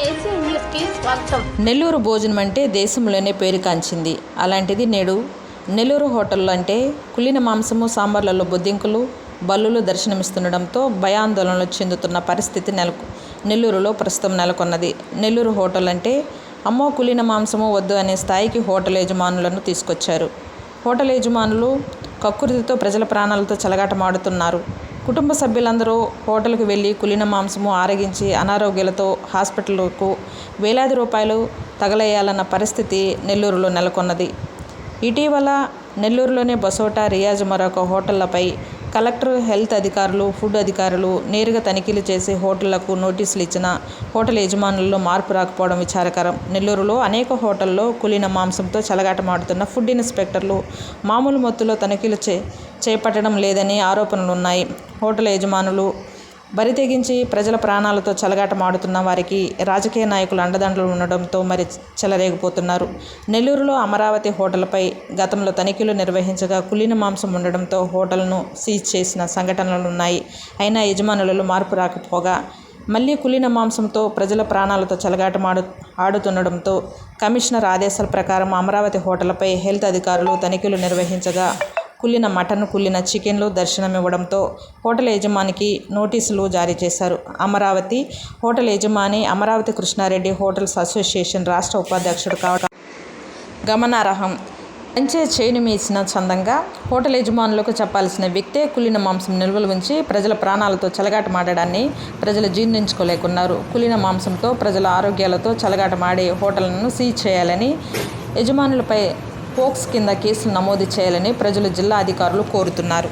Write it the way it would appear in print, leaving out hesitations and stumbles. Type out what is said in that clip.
AC న్యూస్కి స్వాగతం. నెల్లూరు భోజనం అంటే దేశంలోనే పేరుగాంచింది. అలాంటిది నేడు నెల్లూరు హోటల్లో అంటే కుళ్ళిన మాంసము, సాంబార్లలో బొద్దింకలు, బల్లులు దర్శనమిస్తుండడంతో భయాందోళనలు చెందుతున్న పరిస్థితి నెల్లూరులో ప్రస్తుతం నెలకొన్నది. నెల్లూరు హోటల్ అంటే అమ్మో కుళ్ళిన మాంసము వద్దు అనే స్థాయికి హోటల్ యజమానులను తీసుకొచ్చారు. హోటల్ యజమానులు కక్కుర్తితో ప్రజల ప్రాణాలతో చెలగాటమాడుతున్నారు. కుటుంబ సభ్యులందరూ హోటల్కు వెళ్ళి కుళ్ళిన మాంసము ఆరగించి అనారోగ్యాలతో హాస్పిటల్కు వేలాది రూపాయలు తగలేయాలన్న పరిస్థితి నెల్లూరులో నెలకొన్నది. ఇటీవల నెల్లూరులోని బసోటా, రియాజ్ మరొక హోటళ్లపై కలెక్టర్, హెల్త్ అధికారులు, ఫుడ్ అధికారులు నేరుగా తనిఖీలు చేసి హోటళ్లకు నోటీసులు ఇచ్చిన హోటల్ యజమానుల్లో మార్పు రాకపోవడం విచారకరం. నెల్లూరులో అనేక హోటల్లో కుళ్ళిన మాంసంతో చెలగాటమాడుతున్న ఫుడ్ ఇన్స్పెక్టర్లు మామూలు మొత్తులో తనిఖీలు చేపట్టడం లేదని ఆరోపణలున్నాయి. హోటల్ యజమానులు బరితెగించి ప్రజల ప్రాణాలతో చెలగాటమాడుతున్న వారికి రాజకీయ నాయకులు అండదండలు ఉండడంతో మరి చెలరేగిపోతున్నారు. నెల్లూరులో అమరావతి హోటల్పై గతంలో తనిఖీలు నిర్వహించగా కుళ్ళిన మాంసం ఉండడంతో హోటల్ను సీజ్ చేసిన సంఘటనలున్నాయి. అయినా యజమానులలో మార్పు రాకపోగా మళ్లీ కుళ్ళిన మాంసంతో ప్రజల ప్రాణాలతో ఆడుతుండడంతో కమిషనర్ ఆదేశాల ప్రకారం అమరావతి హోటల్పై హెల్త్ అధికారులు తనిఖీలు నిర్వహించగా కుళ్ళిన మటన్, కుళ్ళిన చికెన్లు దర్శనమివ్వడంతో హోటల్ యజమానికి నోటీసులు జారీ చేశారు. అమరావతి హోటల్ యజమాని అమరావతి కృష్ణారెడ్డి హోటల్స్ అసోసియేషన్ రాష్ట్ర ఉపాధ్యక్షుడు కావడం గమనార్హం. పంచే చేను మీసిన చందంగా హోటల్ యజమానులకు చెప్పాల్సిన వ్యక్తే కుళ్ళిన మాంసం నిల్వలు ఉంచి ప్రజల ప్రాణాలతో చెలగాటమాడడాన్ని ప్రజలు జీర్ణించుకోలేకున్నారు. కుళ్ళిన మాంసంతో ప్రజల ఆరోగ్యాలతో చెలగాటమాడే హోటళ్లను సీజ్ చేయాలని, యజమానులపై పోక్స్ కింద కేసులు నమోదు చేయాలని ప్రజలు జిల్లా అధికారులు కోరుతున్నారు.